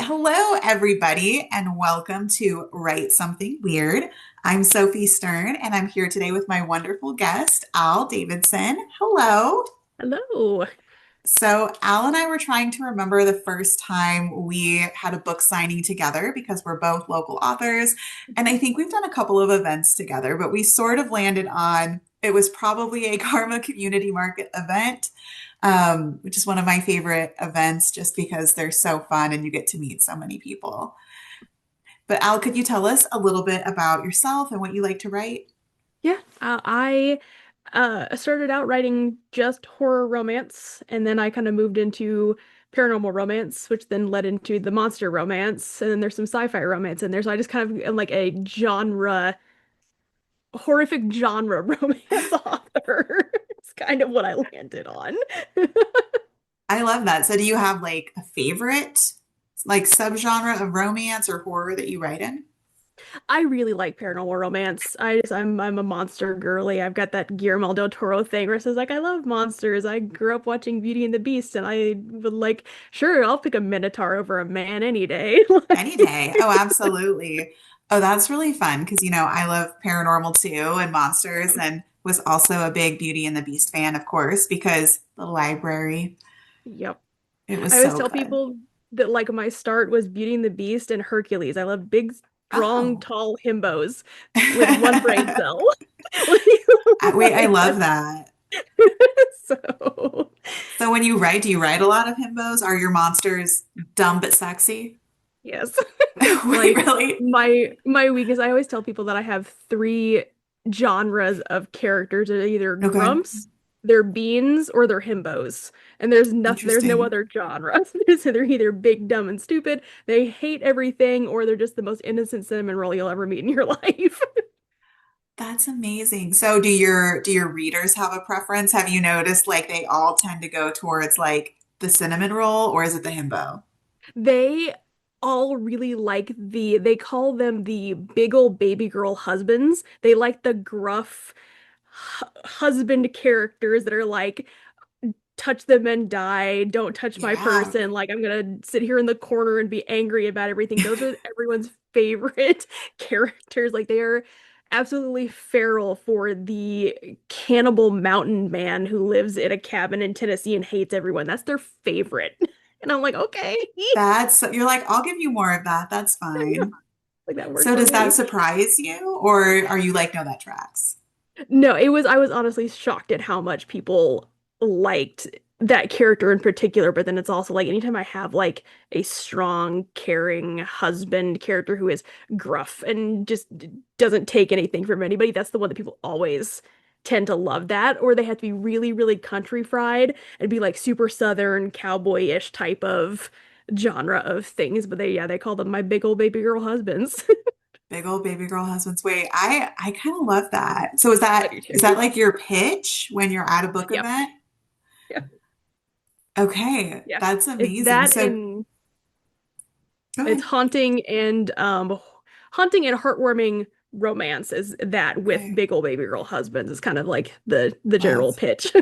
Hello, everybody, and welcome to Write Something Weird. I'm Sophie Stern, and I'm here today with my wonderful guest, Al Davidson. Hello. Hello. So, Al and I were trying to remember the first time we had a book signing together because we're both local authors. And I think we've done a couple of events together, but we sort of landed on it was probably a Karma Community Market event, which is one of my favorite events just because they're so fun and you get to meet so many people. But Al, could you tell us a little bit about yourself and what you like to write? I started out writing just horror romance, and then I kind of moved into paranormal romance, which then led into the monster romance, and then there's some sci-fi romance in there. So I just kind of am like a horrific genre romance author. It's kind of what I landed on. I love that. So, do you have like a favorite, like subgenre of romance or horror that you write in? I really like paranormal romance. I'm a monster girly. I've got that Guillermo del Toro thing where it says like I love monsters. I grew up watching Beauty and the Beast and I would like sure, I'll pick a minotaur over a man any day. Any day. Oh, absolutely. Oh, that's really fun because, I love paranormal too and monsters and was also a big Beauty and the Beast fan, of course, because the library, Yep. it was I always so tell good. people that like my start was Beauty and the Beast and Hercules. I love big, strong, Oh. tall himbos with one brain cell. Wait, I Like, love that. so So when you write, do you write a lot of himbos? Are your monsters dumb but sexy? yes. Wait, Like really? my weakness, I always tell people that I have three genres of characters. They're either Okay. grumps, they're beans, or they're himbos. And there's no Interesting. other genre. So they're either big, dumb, and stupid, they hate everything, or they're just the most innocent cinnamon roll you'll ever meet in your life. That's amazing. So do your readers have a preference? Have you noticed like they all tend to go towards like the cinnamon roll or is it the himbo? They all really like they call them the big ol' baby girl husbands. They like the gruff husband characters that are like, touch them and die, don't touch my Yeah. person, like I'm gonna sit here in the corner and be angry about everything. Those are everyone's favorite characters. Like they are absolutely feral for the cannibal mountain man who lives in a cabin in Tennessee and hates everyone. That's their favorite. And I'm like, okay. You're like, I'll give you more of that. That's I know. fine. Like that works So for does that me. surprise you or are you like, no, that tracks? No, I was honestly shocked at how much people liked that character in particular, but then it's also like anytime I have like a strong, caring husband character who is gruff and just doesn't take anything from anybody, that's the one that people always tend to love that, or they have to be really, really country fried and be like super southern, cowboy-ish type of genre of things. But they call them my big old baby girl husbands. Big old baby girl husbands. Wait, I kind of love that. So is I that do is too. that like your pitch when you're at a book Yep. event? Yeah. Okay, Yeah. that's It's amazing. that So and go it's ahead. haunting and heartwarming romance is that with Okay. big old baby girl husbands is kind of like the general That's pitch.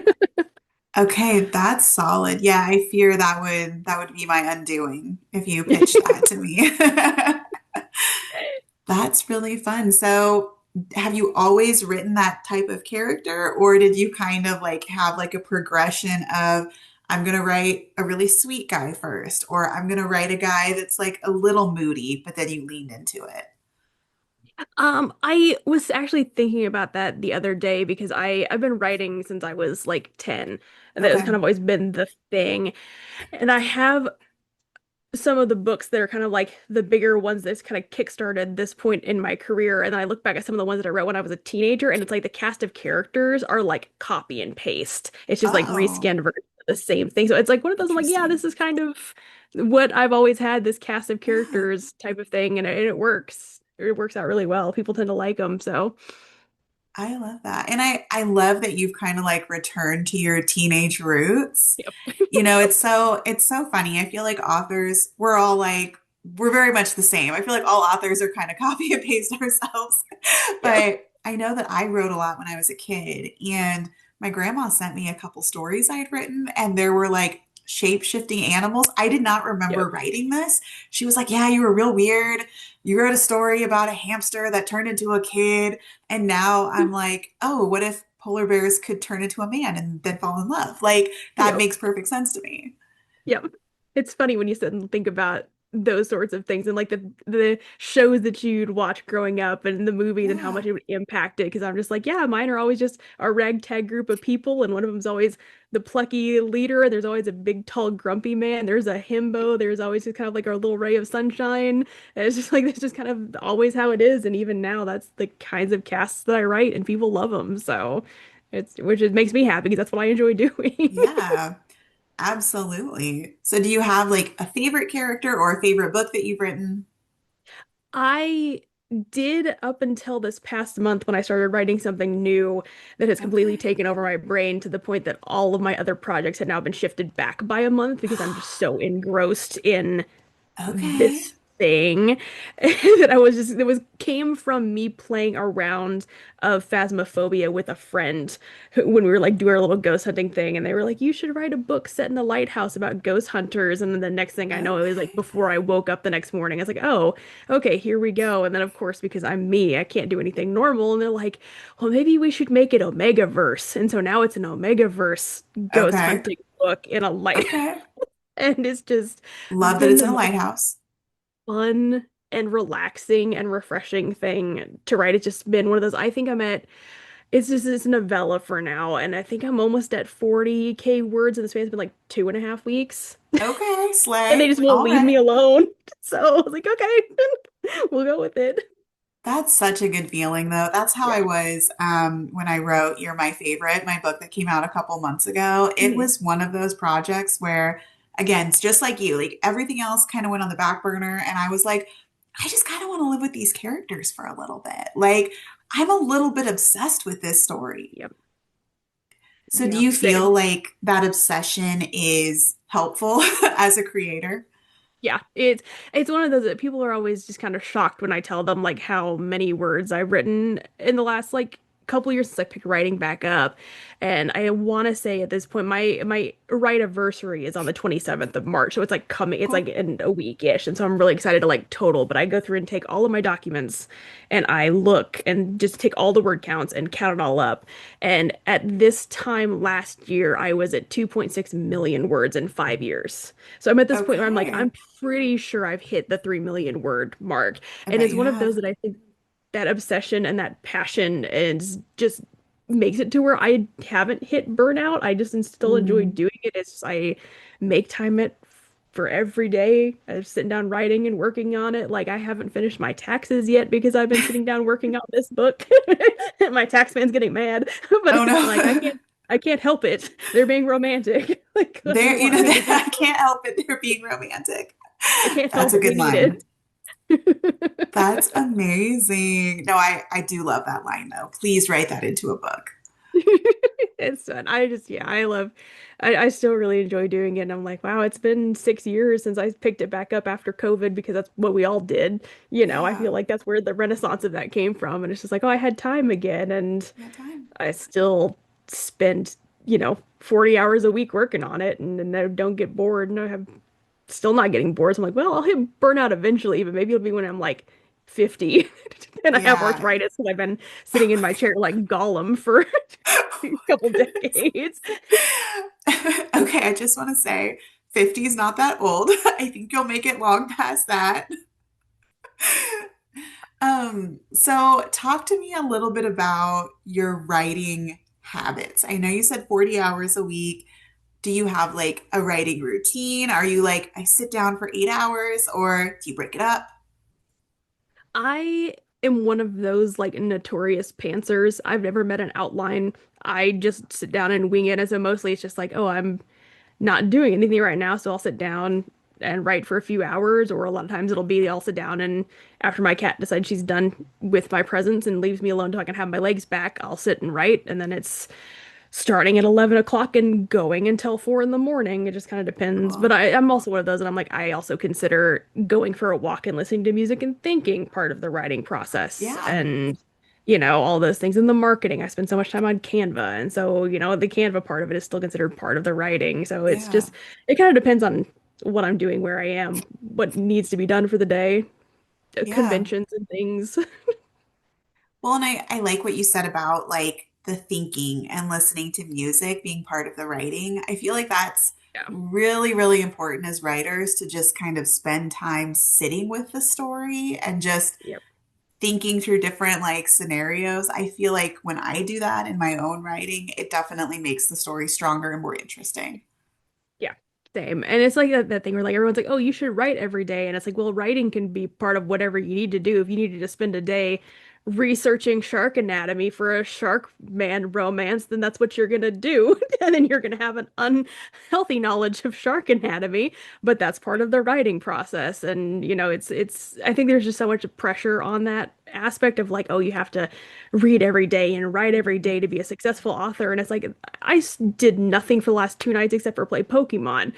okay, that's solid. Yeah, I fear that would be my undoing if you pitched that to me. That's really fun. So, have you always written that type of character, or did you kind of like have like a progression of I'm gonna write a really sweet guy first, or I'm gonna write a guy that's like a little moody, but then you leaned into it? I was actually thinking about that the other day because I've been writing since I was like 10, and that has kind Okay. of always been the thing. And I have some of the books that are kind of like the bigger ones that's kind of kickstarted this point in my career. And then I look back at some of the ones that I wrote when I was a teenager, and it's like the cast of characters are like copy and paste. It's just like Oh, reskinned version of the same thing. So it's like one of those, I'm like, yeah, interesting. this is kind of what I've always had, this cast of Yeah. characters type of thing, and it works. It works out really well. People tend to like them, so I love that. And I love that you've kind of like returned to your teenage roots. yep. It's so funny. I feel like authors, we're very much the same. I feel like all authors are kind of copy and paste ourselves. Yep. But I know that I wrote a lot when I was a kid and my grandma sent me a couple stories I had written and there were like shape-shifting animals. I did not remember Yep. writing this. She was like, "Yeah, you were real weird. You wrote a story about a hamster that turned into a kid." And now I'm like, "Oh, what if polar bears could turn into a man and then fall in love?" Like that Yep. makes perfect sense to me. Yep. It's funny when you sit and think about those sorts of things and like the shows that you'd watch growing up and the movies and how Yeah. much it would impact it. Because I'm just like, yeah, mine are always just a ragtag group of people, and one of them's always the plucky leader. There's always a big, tall, grumpy man. There's a himbo. There's always just kind of like our little ray of sunshine. And it's just like that's just kind of always how it is. And even now, that's the kinds of casts that I write, and people love them. So it's which it makes me happy because that's what I enjoy doing. Yeah. Absolutely. So do you have like a favorite character or a favorite book that you've written? I did up until this past month when I started writing something new that has completely Okay. taken over my brain to the point that all of my other projects had now been shifted back by a month because I'm just so engrossed in Okay. this thing that I was just it was came from me playing around of Phasmophobia with a friend when we were like doing our little ghost hunting thing, and they were like, you should write a book set in a lighthouse about ghost hunters. And then the next thing I know, it was like Okay. before I woke up the next morning, I was like, oh, okay, here we go. And then of course, because I'm me, I can't do anything normal, and they're like, well, maybe we should make it Omega Verse. And so now it's an Omega Verse ghost Okay. hunting book in a light. Okay. And it's just Love that been it's the in a most lighthouse. fun and relaxing and refreshing thing to write. It's just been one of those. I think I'm at, it's just this novella for now, and I think I'm almost at 40K words, and the span's been like 2.5 weeks. Okay, And they slay. just won't All leave me right. alone. So I was like, okay, we'll go with it. That's such a good feeling, though. That's how I Yeah. was when I wrote You're My Favorite, my book that came out a couple months ago. It Mhm. was one of those projects where, again, it's just like you, like everything else kind of went on the back burner. And I was like, I just kind of want to live with these characters for a little bit. Like, I'm a little bit obsessed with this story. Yep. So, do Yep. you feel Same. like that obsession is helpful as a creator? Yeah, it's one of those that people are always just kind of shocked when I tell them like how many words I've written in the last like couple years since I picked writing back up. And I want to say at this point my write anniversary is on the 27th of March. So it's like coming it's like Cool. in a week-ish. And so I'm really excited to like total, but I go through and take all of my documents and I look and just take all the word counts and count it all up. And at this time last year I was at 2.6 million words in 5 years. So I'm at this point where I'm like, Okay. I'm pretty sure I've hit the 3 million word mark. I And bet it's you one of those have. that I think that obsession and that passion is just makes it to where I haven't hit burnout. I just still enjoy Mm. doing it. It's just I make time it for every day. I'm sitting down writing and working on it. Like I haven't finished my taxes yet because I've been sitting down working on this book. My tax man's getting mad, but Oh it's like no. I can't help it. They're being romantic. Like what do There, you you want know, me to do? I can't help it. They're being romantic. I can't That's help a it. We good need line. it. That's amazing. No, I do love that line though. Please write that into a book. It's fun. I just, yeah, I still really enjoy doing it. And I'm like, wow, it's been 6 years since I picked it back up after COVID because that's what we all did. I Yeah, feel like that's where the renaissance of that came from. And it's just like, oh, I had time again. And yeah, time. I still spend, 40 hours a week working on it and I don't get bored. And I have still not getting bored. So I'm like, well, I'll hit burnout eventually, but maybe it'll be when I'm like 50 and I have Yeah. arthritis and I've been sitting in my chair like Gollum for a couple decades. Okay, I just want to say 50 is not that old. I think you'll make it long past that. So talk to me a little bit about your writing habits. I know you said 40 hours a week. Do you have like a writing routine? Are you like, I sit down for 8 hours, or do you break it up? I am one of those like notorious pantsers. I've never met an outline. I just sit down and wing it. And so mostly it's just like, oh, I'm not doing anything right now, so I'll sit down and write for a few hours, or a lot of times it'll be I'll sit down and after my cat decides she's done with my presence and leaves me alone till I can have my legs back, I'll sit and write, and then it's starting at 11 o'clock and going until 4 in the morning. It just kind of depends. But Cool. I'm also one of those, and I'm like, I also consider going for a walk and listening to music and thinking part of the writing process. Yeah. And all those things in the marketing. I spend so much time on Canva. And so, the Canva part of it is still considered part of the writing. So it's Yeah. just, it kind of depends on what I'm doing, where I am, what needs to be done for the day, Yeah. conventions and things. Well, and I like what you said about like the thinking and listening to music being part of the writing. I feel like that's Yeah. really, really important as writers to just kind of spend time sitting with the story and just Yep. thinking through different like scenarios. I feel like when I do that in my own writing, it definitely makes the story stronger and more interesting. Yeah, same. And it's like that thing where like everyone's like, oh, you should write every day. And it's like, well, writing can be part of whatever you need to do. If you needed to spend a day researching shark anatomy for a shark man romance, then that's what you're gonna do. And then you're gonna have an unhealthy knowledge of shark anatomy, but that's part of the writing process. And it's I think there's just so much pressure on that aspect of like, oh, you have to read every day and write every day to be a successful author. And it's like did nothing for the last 2 nights except for play Pokemon.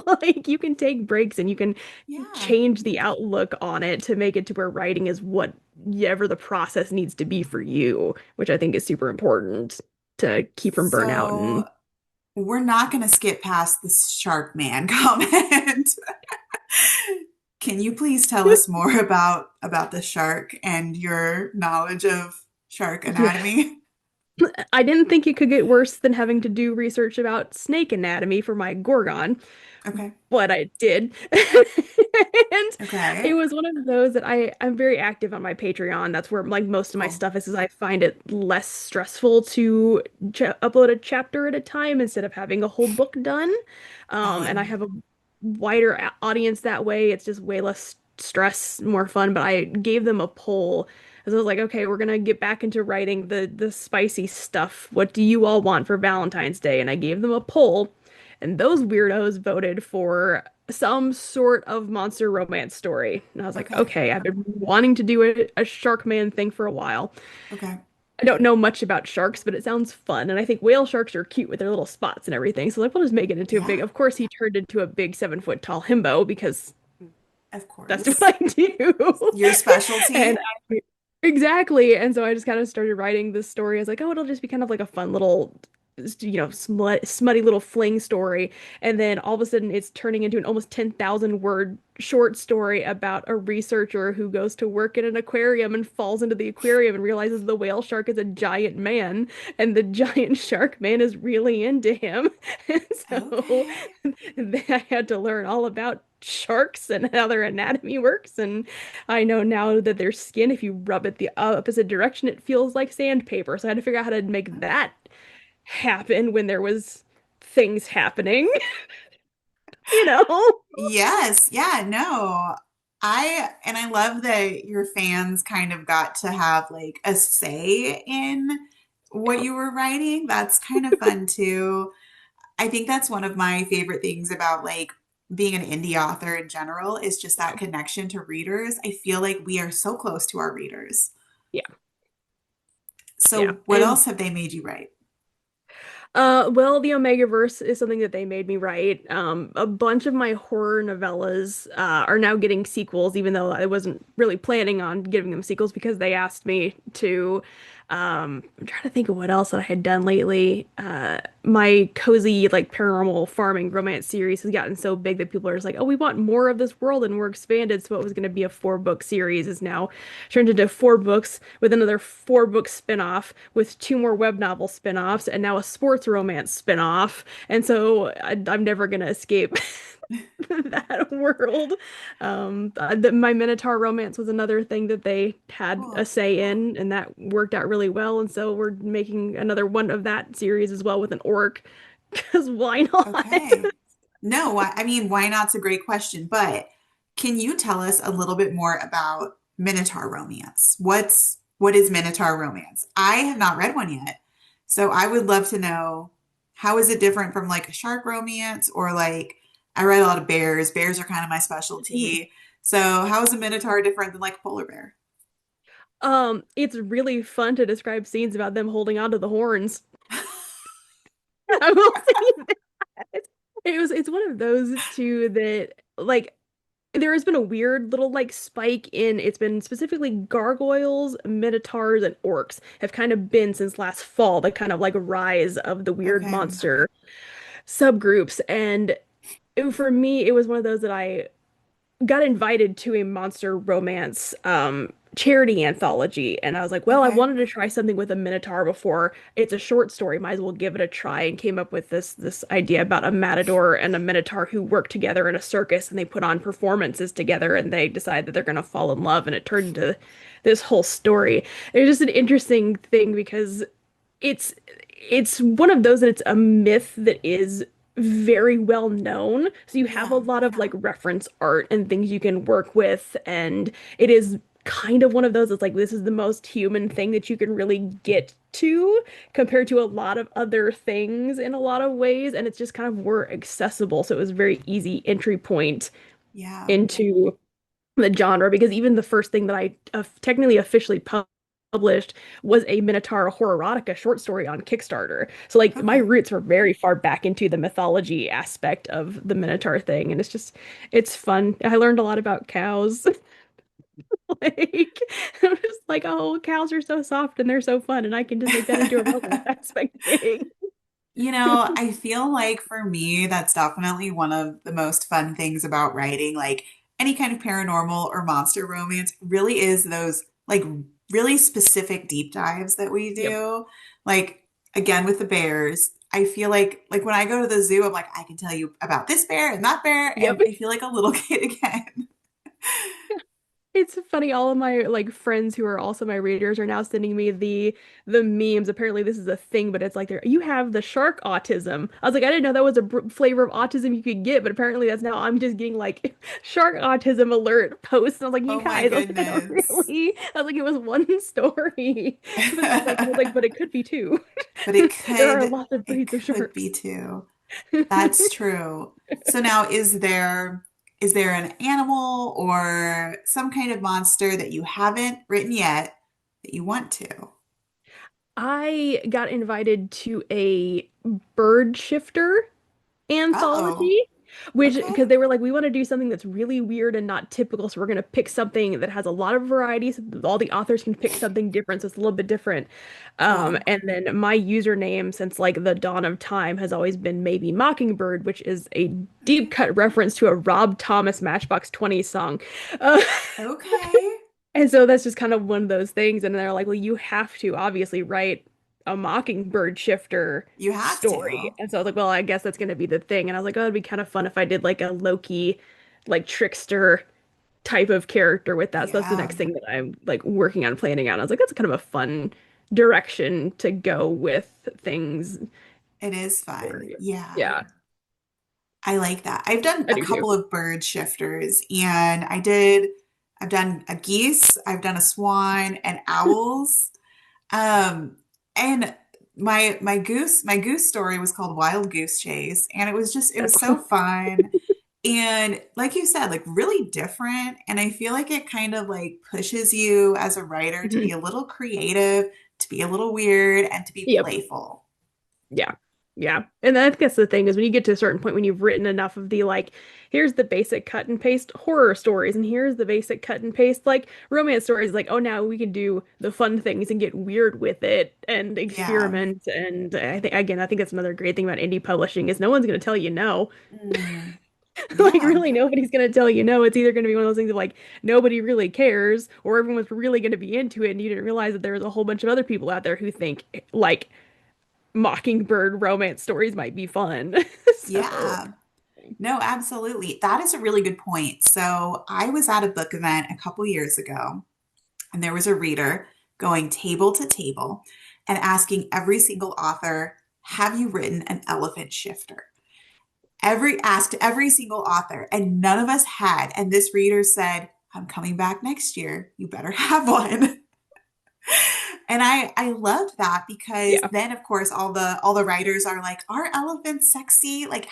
Like you can take breaks and you can Yeah. change the outlook on it to make it to where writing is whatever the process needs to be for you, which I think is super important to keep from burnout So and we're not going to skip past the Shark Man comment. Can you please tell us more about the shark and your knowledge of shark yeah. anatomy? I didn't think it could get worse than having to do research about snake anatomy for my Gorgon. Okay. What I did. And it Okay. was one of those that I'm very active on my Patreon. That's where like most of my Cool. stuff is I find it less stressful to ch upload a chapter at a time instead of having a whole book done. And I Valid. have a wider audience that way. It's just way less stress, more fun. But I gave them a poll. As I was like, okay, we're gonna get back into writing the spicy stuff. What do you all want for Valentine's Day? And I gave them a poll. And those weirdos voted for some sort of monster romance story. And I was like, Okay. okay, I've been wanting to do a Shark Man thing for a while. Okay. I don't know much about sharks, but it sounds fun. And I think whale sharks are cute with their little spots and everything. So like we'll just make it into a big, Yeah, of course he turned into a big 7 foot tall himbo because of that's what course. I do. Your And specialty? exactly. And so I just kind of started writing this story. I was like, oh, it'll just be kind of like a fun little, smutty little fling story. And then all of a sudden it's turning into an almost 10,000 word short story about a researcher who goes to work in an aquarium and falls into the aquarium and realizes the whale shark is a giant man and the giant shark man is really into him. And so Okay. I had to learn all about sharks and how their anatomy works. And I know now that their skin, if you rub it the opposite direction, it feels like sandpaper. So I had to figure out how to make that happen when there was things happening, you know? Yes. Yeah, no. I love that your fans kind of got to have like a say in what Yeah. you were writing. That's kind of fun too. I think that's one of my favorite things about like being an indie author in general is just that Yeah. connection to readers. I feel like we are so close to our readers. Yeah. Yeah. So what And else have they made you write? well, the Omegaverse is something that they made me write. A bunch of my horror novellas are now getting sequels, even though I wasn't really planning on giving them sequels because they asked me to. I'm trying to think of what else that I had done lately. My cozy, like paranormal farming romance series has gotten so big that people are just like, oh, we want more of this world and we're expanded. So what was going to be a 4 book series is now turned into 4 books with another 4 book spin-off with 2 more web novel spin-offs and now a sports romance spin-off. And so I'm never gonna escape that world. My Minotaur romance was another thing that they had a Cool. say in, and that worked out really well. And so we're making another one of that series as well with an orc, because why not? Okay. No, I mean, why not's a great question, but can you tell us a little bit more about Minotaur romance? What is Minotaur romance? I have not read one yet. So I would love to know how is it different from like a shark romance or like I read a lot of bears. Bears are kind of my specialty. So how is a Minotaur different than like a polar bear? It's really fun to describe scenes about them holding onto the horns. I will say that. It's one of those two that like there has been a weird little like spike in it's been specifically gargoyles, minotaurs, and orcs have kind of been since last fall the kind of like rise of the weird Okay. monster subgroups. And for me, it was one of those that I got invited to a monster romance charity anthology, and I was like, well, I Okay. wanted to try something with a minotaur before. It's a short story, might as well give it a try, and came up with this idea about a matador and a minotaur who work together in a circus, and they put on performances together, and they decide that they're going to fall in love, and it turned into this whole story. It was just an interesting thing because it's it's one of those that it's a myth that is very well known. So you have a Yeah. lot of like reference art and things you can work with, and it is kind of one of those that's like this is the most human thing that you can really get to compared to a lot of other things in a lot of ways, and it's just kind of more accessible. So it was a very easy entry point Yeah. into the genre because even the first thing that I technically officially published was a Minotaur horrorotica short story on Kickstarter. So like my Okay. roots were very far back into the mythology aspect of the Minotaur thing, and it's fun. I learned a lot about cows. Like I'm just like, oh, cows are so soft and they're so fun, and I can just make that into a romance aspect thing. I feel like for me, that's definitely one of the most fun things about writing. Like any kind of paranormal or monster romance really is those like really specific deep dives that we Yep. do. Like again with the bears, I feel like when I go to the zoo, I'm like, I can tell you about this bear and that bear, Yep. and I feel like a little kid again. It's funny, all of my like friends who are also my readers are now sending me the memes. Apparently this is a thing, but it's like you have the shark autism. I was like, I didn't know that was a flavor of autism you could get, but apparently that's now I'm just getting like shark autism alert posts. And I was like, you Oh my guys, I was like, oh goodness. really? I was like, it was one story. But I was like, but it could be two. But it There are could lots of it breeds of could be sharks. too. That's true. So now is there an animal or some kind of monster that you haven't written yet that you want to? I got invited to a bird shifter Uh-oh. anthology, which Okay. because they were like, we want to do something that's really weird and not typical, so we're gonna pick something that has a lot of varieties. All the authors can pick something different, so it's a little bit different. Cool. And then my username since like the dawn of time has always been Maybe Mockingbird, which is a deep Okay. cut reference to a Rob Thomas Matchbox 20 song. Uh, Okay. and so that's just kind of one of those things. And they're like, well, you have to obviously write a Mockingbird shifter You have story. to. And so I was like, well, I guess that's going to be the thing. And I was like, oh, it'd be kind of fun if I did like a Loki, like trickster type of character with that. So that's the Yeah. next thing that I'm like working on planning out. I was like, that's kind of a fun direction to go with things It is for fun. you. Yeah. Yeah, I like that. I've done I a do too. couple of bird shifters and I've done a geese, I've done a swan and owls. Um, and my goose story was called Wild Goose Chase, and it That's was so cool. fun. And like you said, like really different. And I feel like it kind of like pushes you as a writer to be Mhm. a little creative, to be a little weird, and to be Yep. playful. Yeah. Yeah. And I think that's the thing is when you get to a certain point when you've written enough of the like, here's the basic cut and paste horror stories, and here's the basic cut and paste like romance stories, like, oh, now we can do the fun things and get weird with it and Yeah. experiment. And I think that's another great thing about indie publishing is no one's going to tell you no. Mm, Like, yeah. really, nobody's going to tell you no. It's either going to be one of those things of like, nobody really cares, or everyone's really going to be into it, and you didn't realize that there's a whole bunch of other people out there who think like Mockingbird romance stories might be fun. So, Yeah. No, absolutely. That is a really good point. So I was at a book event a couple years ago, and there was a reader going table to table and asking every single author, have you written an elephant shifter? Asked every single author, and none of us had. And this reader said, I'm coming back next year. You better have one. And I loved that because yeah. then of course all the writers are like, are elephants sexy? Like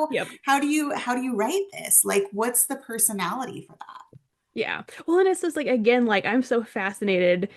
Yep. how do you write this? Like what's the personality for that? Yeah. Well, and it's just like again, like I'm so fascinated.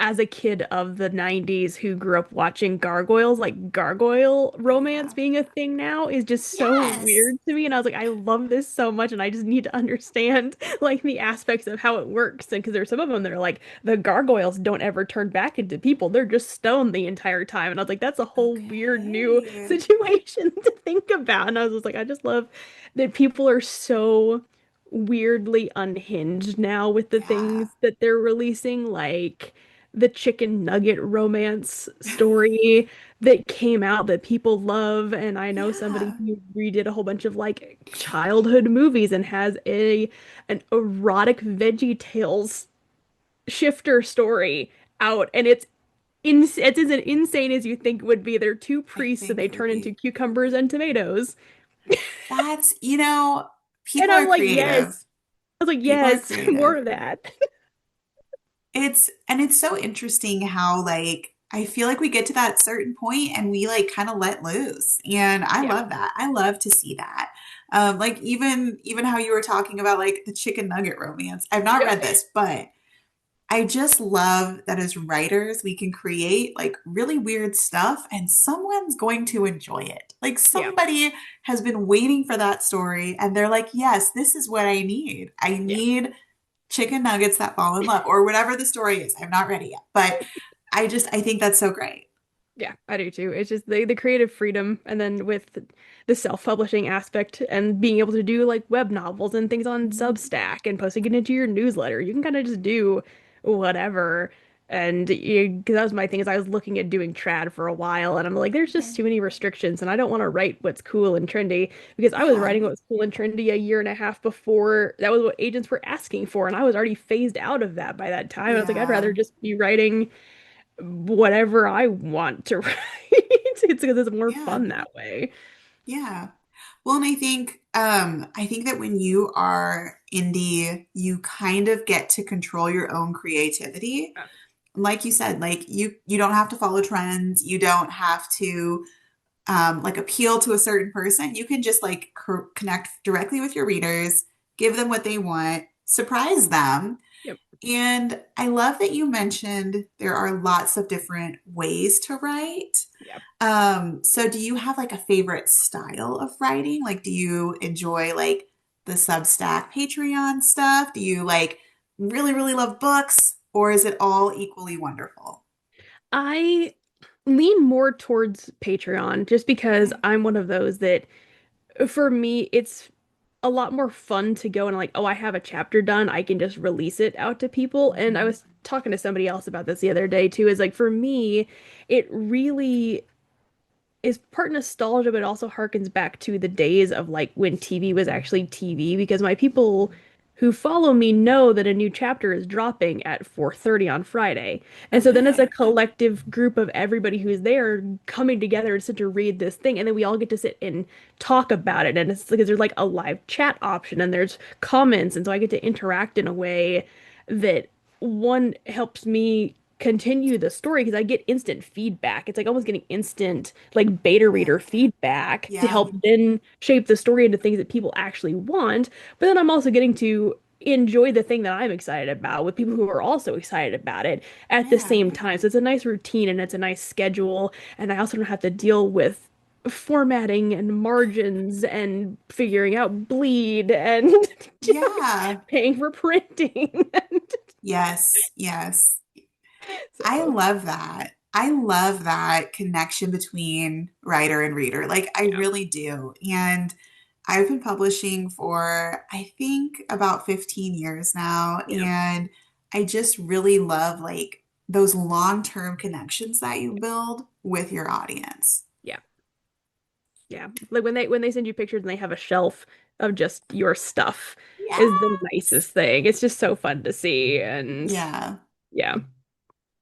as a kid of the 90s who grew up watching gargoyles, like gargoyle Oh romance yeah. being a thing now is just so Yes. weird to me. And I was like, I love this so much, and I just need to understand like the aspects of how it works. And because there's some of them that are like the gargoyles don't ever turn back into people; they're just stone the entire time. And I was like, that's a whole weird new Okay. situation to think about. And I was just like, I just love that people are so weirdly unhinged now with the Yeah. things that they're releasing, like the chicken nugget romance story that came out that people love. And I know somebody Yeah. who redid a whole bunch of like childhood movies and has a an erotic Veggie Tales shifter story out, and it's as insane as you think it would be. They're two I priests and think they it would turn into be. cucumbers and tomatoes. That's, And people I'm are like, yes. creative. I was like, People are yes, more creative. of that. It's so interesting how like I feel like we get to that certain point and we like kind of let loose. And I Yeah, love that. I love to see that. Like even how you were talking about like the chicken nugget romance. I've not yep, read this, but I just love that as writers, we can create like really weird stuff and someone's going to enjoy it. Like yeah, somebody has been waiting for that story and they're like, yes, this is what I need. I yeah. need chicken nuggets that fall in love or whatever the story is. I'm not ready yet, but I think that's so great. Yeah, I do too. It's just the creative freedom, and then with the self-publishing aspect and being able to do like web novels and things on Mhm. Substack and posting it into your newsletter. You can kind of just do whatever. And because that was my thing is I was looking at doing trad for a while, and I'm like, there's just Okay. too many restrictions, and I don't want to write what's cool and trendy because I was Yeah. writing what was cool and trendy a year and a half before that was what agents were asking for, and I was already phased out of that by that time. I was like, I'd rather Yeah. just be writing whatever I want to write. It's because it's more Yeah. fun that way. Yeah. Well, and I think that when you are indie, you kind of get to control your own creativity. Yeah. Like you said, like you don't have to follow trends. You don't have to like appeal to a certain person. You can just like connect directly with your readers, give them what they want, surprise them. Yep. And I love that you mentioned there are lots of different ways to write. Yeah. So do you have like a favorite style of writing? Like, do you enjoy like the Substack Patreon stuff? Do you like really, really love books, or is it all equally wonderful? I lean more towards Patreon just because Okay. I'm one of those that for me it's a lot more fun to go and like, oh, I have a chapter done, I can just release it out to people. And I Mhm. was talking to somebody else about this the other day too, is like for me, it really is part nostalgia, but it also harkens back to the days of like when TV was actually TV, because my people who follow me know that a new chapter is dropping at 4:30 on Friday. And so then it's a Okay. collective group of everybody who's there coming together to sit to read this thing, and then we all get to sit and talk about it. And it's because there's like a live chat option and there's comments, and so I get to interact in a way that one helps me continue the story because I get instant feedback. It's like almost getting instant like beta Yeah. reader feedback to Yeah. help then shape the story into things that people actually want. But then I'm also getting to enjoy the thing that I'm excited about with people who are also excited about it at the Yeah. same time. So it's a nice routine and it's a nice schedule. And I also don't have to deal with formatting and margins and figuring out bleed and Yeah. paying for printing. Yes. Yes. I So, love that. I love that connection between writer and reader. Like, I yeah. really do. And I've been publishing for, I think, about 15 years now. Yeah. And I just really love like those long-term connections that you build with your audience. Yeah. Yeah. Like when they send you pictures and they have a shelf of just your stuff is the Yes. nicest thing. It's just so fun to see. And Yeah. yeah.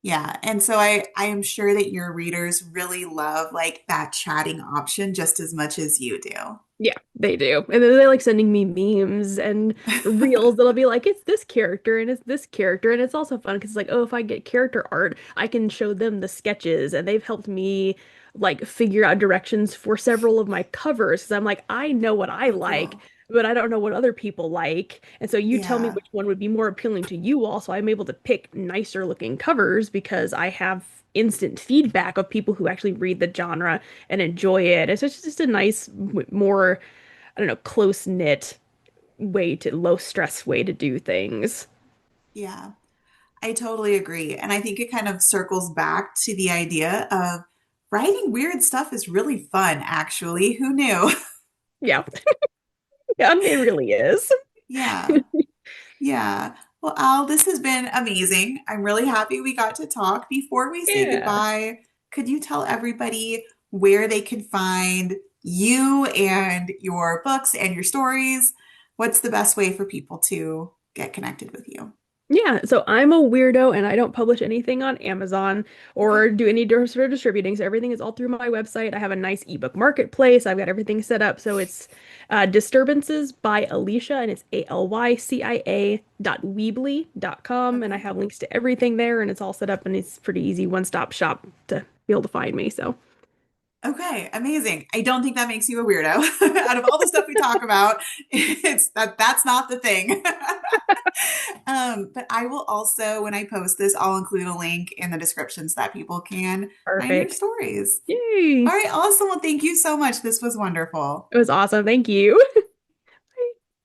Yeah. And so I am sure that your readers really love like that chatting option just as much as you do. Yeah, they do. And then they like sending me memes and reels that'll be like, it's this character and it's this character. And it's also fun because it's like, oh, if I get character art, I can show them the sketches. And they've helped me like figure out directions for several of my covers. Because I'm like, I know what I So like, cool. but I don't know what other people like. And so you tell me Yeah. which one would be more appealing to you all, so I'm able to pick nicer looking covers because I have instant feedback of people who actually read the genre and enjoy it. And so it's just a nice, more, I don't know, close-knit way to low stress way to do things. Yeah. I totally agree. And I think it kind of circles back to the idea of writing weird stuff is really fun, actually. Who knew? Yeah. Yeah, it really is. Yeah. Yeah. Well, Al, this has been amazing. I'm really happy we got to talk. Before we say Yeah. goodbye, could you tell everybody where they can find you and your books and your stories? What's the best way for people to get connected with you? Yeah, so I'm a weirdo and I don't publish anything on Amazon or Okay. do any sort of distributing. So everything is all through my website. I have a nice ebook marketplace. I've got everything set up. So it's Disturbances by Alicia and it's ALYCIA.weebly.com. And I Okay. have links to everything there and it's all set up and it's pretty easy one-stop shop to be able to find me. So Okay, amazing. I don't think that makes you a weirdo. Out of all the stuff we talk about, that's not the thing. But I will also, when I post this, I'll include a link in the description so that people can find your perfect. stories. Yay. All right, awesome. Well, thank you so much. This was wonderful. It was awesome. Thank you.